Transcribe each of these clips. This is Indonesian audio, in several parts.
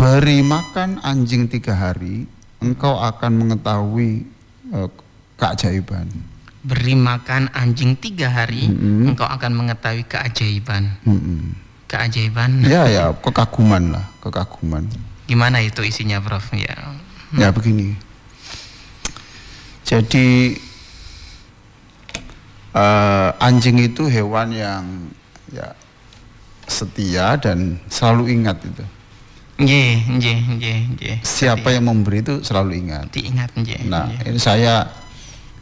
beri makan anjing 3 hari, engkau akan mengetahui keajaiban. Beri makan anjing 3 hari, engkau akan mengetahui keajaiban. Keajaiban. Ya, kekaguman lah, kekaguman. Gimana itu isinya, Prof? Ya. Ya begini. Jadi anjing itu hewan yang ya setia dan selalu ingat itu. Siapa yang memberi itu selalu ingat. Diingat. Nah, ini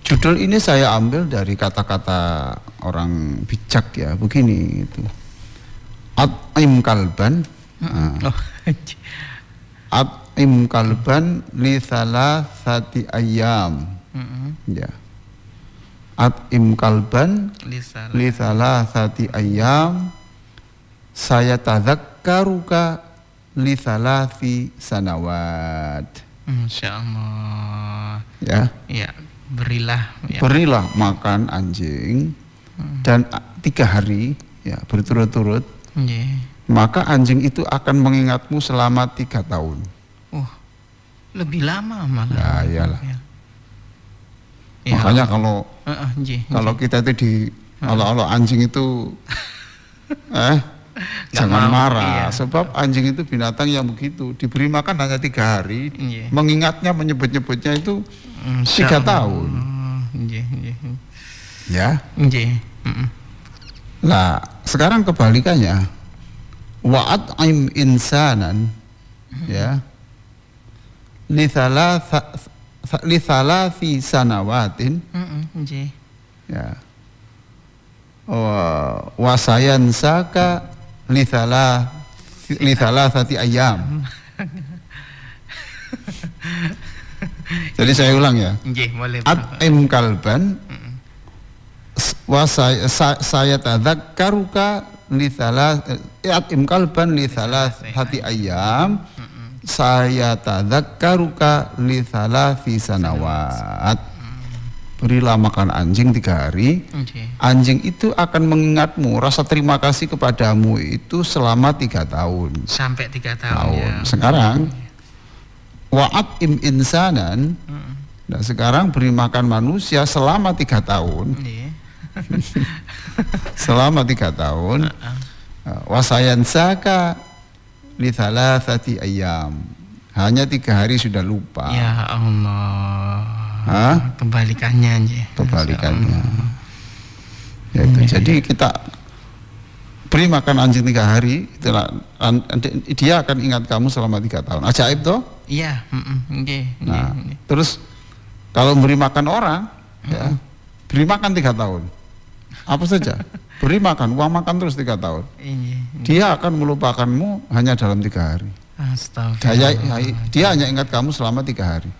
judul ini saya ambil dari kata-kata orang bijak ya, begini itu. At'im kalban. At'im kalban li thalathati ayyam. Ya. At'im kalban li thalathati ayyam. Saya tadzakkaruka li thalathi sanawat. Insyaallah. Ya. Ya, berilah ya. Berilah makan anjing dan 3 hari ya berturut-turut. Maka anjing itu akan mengingatmu selama 3 tahun. Lebih lama malah. Ya, iyalah. Ya. Makanya kalau kita itu kalau anjing itu jangan marah, sebab anjing itu binatang yang begitu, diberi makan hanya 3 hari, mengingatnya, menyebut-nyebutnya itu 3 tahun. Ya. Nah, sekarang kebalikannya, wa'at'im insanan, ya, li thalathi sanawatin, ya, wasayan saka li thalathati ayyam. Jadi saya ulang ya. At'im kalban saya tadzakkaruka li at'im kalban li thalathati ayyam. Saya tadzakkaruka li thalathi sanawat. Berilah makan anjing 3 hari. Anjing itu akan mengingatmu, rasa terima kasih kepadamu itu selama 3 tahun. Sampai 3 tahun. Ya. Sekarang wa'at'im insanan. Nah, sekarang beri makan manusia selama 3 tahun. Selama 3 tahun. Wasayan saka li thalathati ayyam. Hanya 3 hari sudah lupa. Ya Allah. Kebalikannya yaitu, jadi kita beri makan anjing 3 hari, dia akan ingat kamu selama 3 tahun. Ajaib toh? Iya. Nah, terus kalau beri makan orang, ya, beri makan 3 tahun. Apa saja? Beri makan, uang makan terus 3 tahun. Dia akan melupakanmu hanya dalam 3 hari. Astagfirullah. Dia hanya ingat kamu selama 3 hari.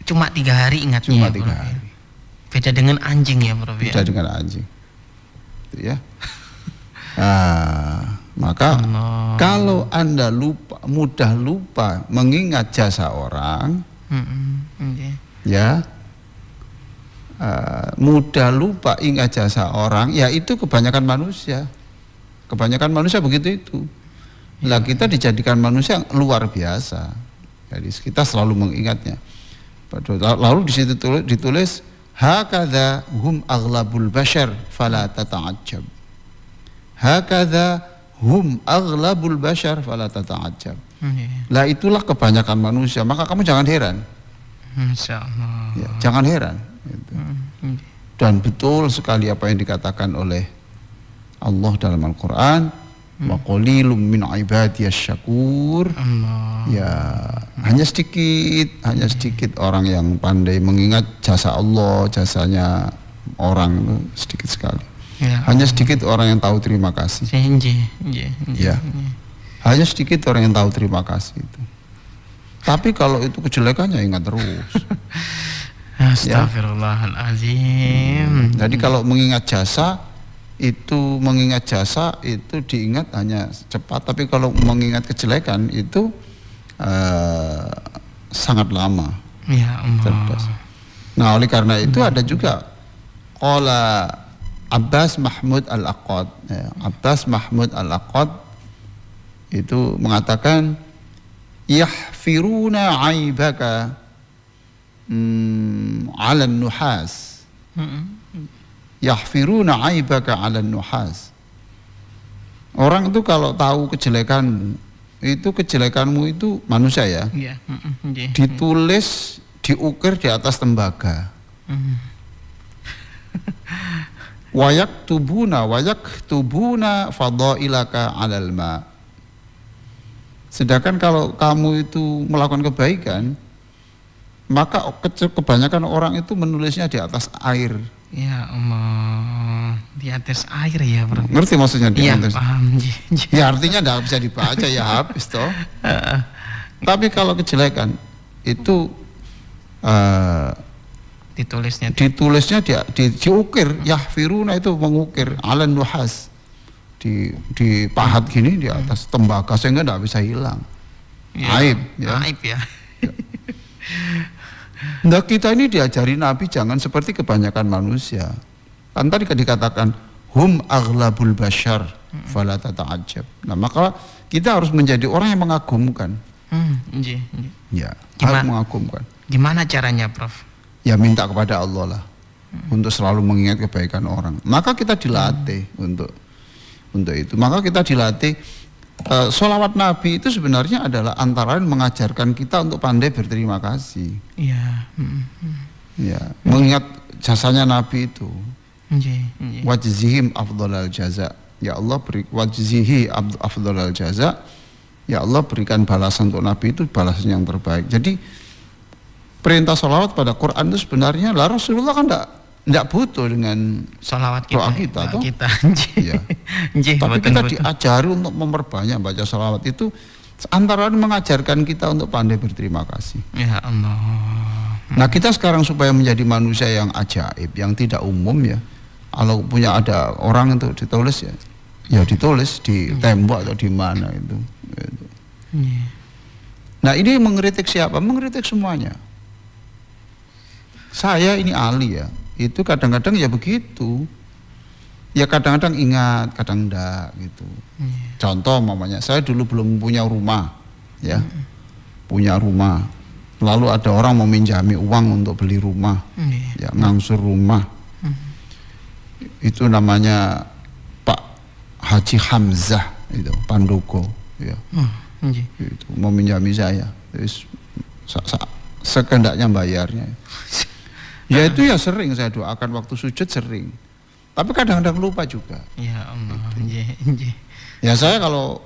Cuma 3 hari ingatnya. Cuma 3 hari. Beda dengan anjing ya, Prof. Beda dengan anjing. Itu ya. Nah, maka kalau Anda mudah lupa mengingat jasa orang, ya, mudah lupa ingat jasa orang, ya itu kebanyakan manusia. Kebanyakan manusia begitu itu. Lah kita dijadikan manusia yang luar biasa. Jadi kita selalu mengingatnya. Lalu di situ ditulis hakadha hum aghlabul bashar fala tata'ajjab. Hakadha hum aghlabul bashar fala tata'ajjab. Lah itulah kebanyakan manusia, maka kamu jangan heran. Insyaallah. Ya, jangan heran gitu. Dan betul sekali apa yang dikatakan oleh Allah dalam Al-Qur'an, wa qalilum min ibadiyasy syakur. Ya, hanya sedikit orang yang pandai mengingat jasa Allah, jasanya orang sedikit sekali. Ya, hanya sedikit orang yang tahu terima kasih. Ya. Hanya sedikit orang yang tahu terima kasih itu. Tapi kalau itu kejelekannya ingat terus. Astagfirullahaladzim. Jadi kalau mengingat jasa itu diingat hanya cepat, tapi kalau mengingat kejelekan itu sangat lama. Ya Allah. Nah, oleh karena itu ada juga qala Abbas Mahmud Al-Aqad. Abbas Mahmud Al-Aqad itu mengatakan yahfiruna aibaka 'ala nuhas. Yahfiruna aibaka 'ala nuhas. Orang itu kalau tahu kejelekanmu, itu manusia ya. Ditulis, diukir di atas tembaga. Wayaktubuna fadailaka 'alal ma. Sedangkan kalau kamu itu melakukan kebaikan, maka kebanyakan orang itu menulisnya di atas air. Ya Allah, di atas air ya, Bro. Ngerti maksudnya di atas? Paham. Ya artinya tidak bisa dibaca ya habis toh. Tapi kalau kejelekan itu ditulisnya diukir, yahfiruna itu mengukir, 'alan nuhas, dipahat gini di atas tembaga sehingga tidak bisa hilang. Aib ya. Aib ya. Nah, kita ini diajari Nabi jangan seperti kebanyakan manusia. Kan tadi dikatakan hum aghlabul bashar fala tata'ajjab. Nah, maka kita harus menjadi orang yang mengagumkan. Ya, harus mengagumkan. Gimana caranya, Prof? Ya minta kepada Allah lah untuk selalu mengingat kebaikan orang. Maka kita dilatih untuk itu. Maka kita dilatih sholawat Nabi itu sebenarnya adalah antara lain mengajarkan kita untuk pandai berterima kasih. Iya. Ya, mengingat jasanya Nabi itu. Wajzihim afdhalal jaza. Ya Allah wajzihi afdhalal jaza. Ya Allah berikan balasan untuk Nabi itu balasan yang terbaik. Jadi perintah sholawat pada Quran itu sebenarnya lah Rasulullah kan tidak butuh dengan sholawat doa kita toh. Ya. Tapi kita diajari untuk memperbanyak baca sholawat itu antara lain mengajarkan kita untuk pandai berterima kasih. Ya Allah. Nah, kita sekarang supaya menjadi manusia yang ajaib, yang tidak umum ya. Kalau punya ada orang itu ditulis ya ditulis di tembok atau di mana itu. Nah, ini mengkritik siapa? Mengkritik semuanya. Saya ini ahli ya. Itu kadang-kadang ya begitu. Ya kadang-kadang ingat, kadang enggak gitu. Contoh mamanya, saya dulu belum punya rumah, ya. Punya rumah. Lalu ada orang mau minjami uang untuk beli rumah. Ya, ngangsur rumah. Itu namanya Pak Haji Hamzah itu, Pandoko, ya. Itu mau minjami saya. Terus sekendaknya bayarnya. Ya itu ya sering saya doakan waktu sujud sering. Tapi kadang-kadang lupa juga. Ya Allah. Ya saya kalau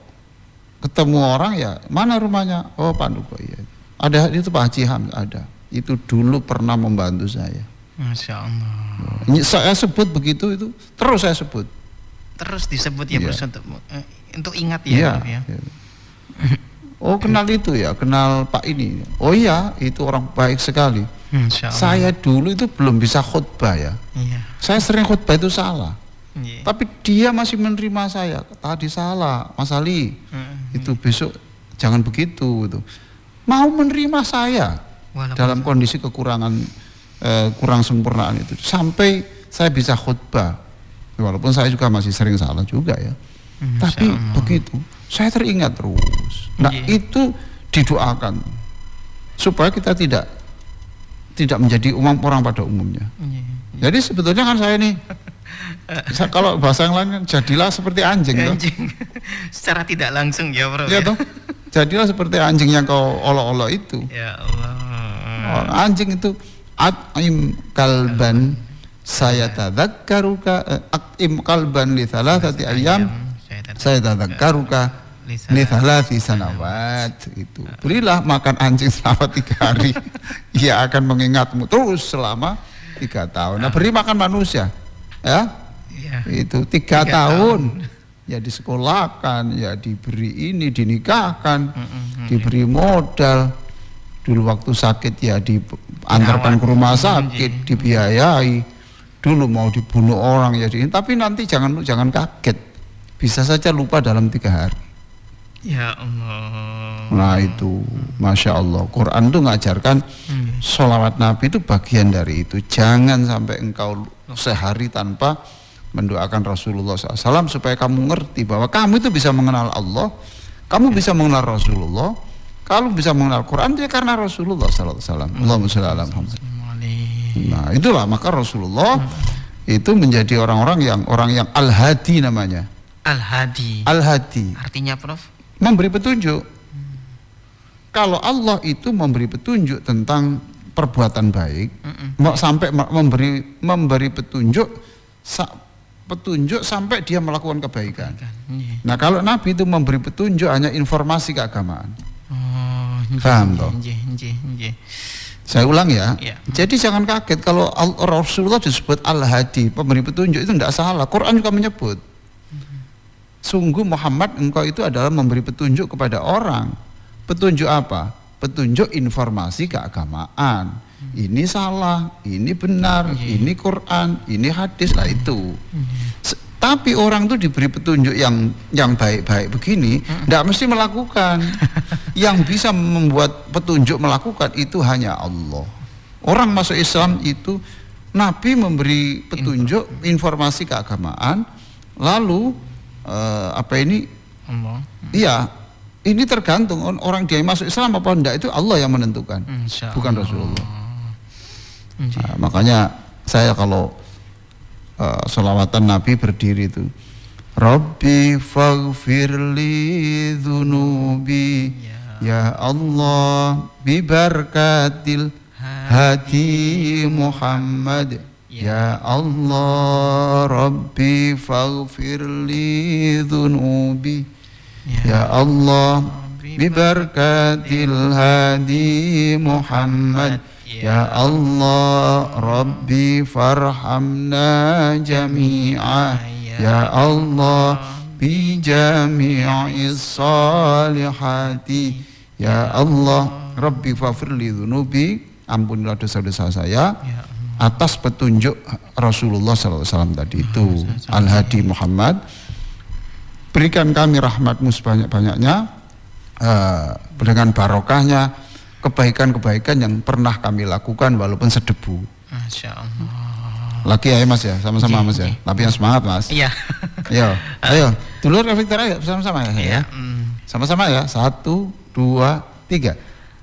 ketemu orang ya mana rumahnya? Oh Panduko ya. Ada itu Pak Haji Ham ada. Itu dulu pernah membantu saya. Masya Allah. Saya sebut begitu itu terus saya sebut. Terus disebut ya, Bro, untuk ingat ya. Ya. Oh kenal itu ya, kenal Pak ini. Oh iya itu orang baik sekali. Saya dulu itu belum bisa khutbah ya. Saya sering khutbah itu salah. Tapi dia masih menerima saya. Tadi salah, Mas Ali. Itu besok jangan begitu gitu. Mau menerima saya dalam kondisi kekurangan kurang sempurnaan itu. Sampai saya bisa khutbah. Walaupun saya juga masih sering salah juga ya. Tapi begitu, saya teringat terus. Nah, itu didoakan supaya kita tidak menjadi orang pada umumnya. Jadi sebetulnya kan saya nih, kalau bahasa yang lain kan jadilah seperti anjing. Secara tidak langsung ya, Bro. Ya toh, jadilah seperti anjing yang kau olok-olok itu. Ya Allah. Anjing itu at'im kalban saya tadzakkaruka at'im kalban li thalathati ayyam saya tadzakkaruka li thalathi sanawat. Itu berilah makan anjing selama 3 hari ia akan mengingatmu terus selama 3 tahun. Nah, beri makan manusia ya, itu 3 tahun ya disekolahkan, ya diberi ini, dinikahkan, diberi modal. Dulu waktu sakit ya diantarkan ke rumah sakit, dibiayai. Dulu mau dibunuh orang ya tapi nanti jangan kaget, bisa saja lupa dalam 3 hari. Ya Allah. Nah itu, Masya Allah, Quran itu ngajarkan sholawat Nabi itu bagian dari itu. Jangan sampai engkau sehari tanpa mendoakan Rasulullah SAW supaya kamu ngerti bahwa kamu itu bisa mengenal Allah, kamu bisa mengenal Rasulullah, Kalau bisa mengenal Quran dia karena Rasulullah sallallahu alaihi wasallam. Allahumma shalli ala Muhammad. Nah, itulah maka Rasulullah itu menjadi orang yang al-hadi namanya. Al-hadi. Al-hadi. Artinya, Prof? Memberi petunjuk. Kalau Allah itu memberi petunjuk tentang perbuatan baik, sampai memberi petunjuk sampai dia melakukan kebaikan. Nah, kalau Nabi itu memberi petunjuk hanya informasi keagamaan. Paham toh? Saya ulang ya. Jadi jangan kaget kalau Rasulullah disebut Al-Hadi, pemberi petunjuk, itu tidak salah. Quran juga menyebut. Sungguh Muhammad engkau itu adalah memberi petunjuk kepada orang. Petunjuk apa? Petunjuk informasi keagamaan. Ini salah, ini benar, ini Quran, ini hadis lah itu. Tapi orang itu diberi petunjuk yang baik-baik begini, tidak mesti melakukan. Yang bisa membuat petunjuk melakukan itu hanya Allah. Orang masuk Islam itu Nabi memberi petunjuk informasi keagamaan, lalu Allah. Iya, ini tergantung orang dia masuk Islam apa enggak, itu Allah yang menentukan, bukan Rasulullah. Nah, makanya saya kalau sholawatan Nabi berdiri itu, Rabbi faghfirli dzunubi ya Allah bi barakatil hadi Muhammad ya Allah, Rabbi faghfirli dzunubi ya Allah bi barakatil hadi Muhammad ya Allah, Rabbi farhamna jami'a ya Allah bi jami'is salihati ya Allah, Rabbi faghfirli dzunubi, ampunilah dosa-dosa saya atas petunjuk Rasulullah SAW tadi itu, Al-Hadi Muhammad. Berikan kami rahmatmu sebanyak-banyaknya, dengan barokahnya kebaikan-kebaikan yang pernah kami lakukan walaupun sedebu. Masya Allah. Lagi ya Mas ya, sama-sama Mas ya. Tapi yang semangat Mas. Iya. Ayo, dulur Victor, ayo sama-sama ya. Sama-sama ya. 1, 2, 3.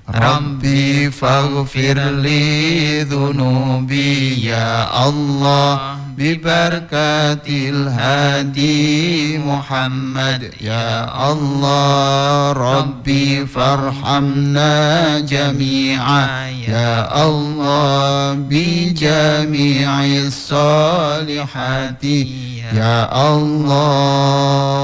Rabbi faghfirli dzunubi ya Allah bi barakatil hadi Muhammad ya Allah, Rabbi farhamna jami'a ya Allah bi jami'is salihati ya Allah.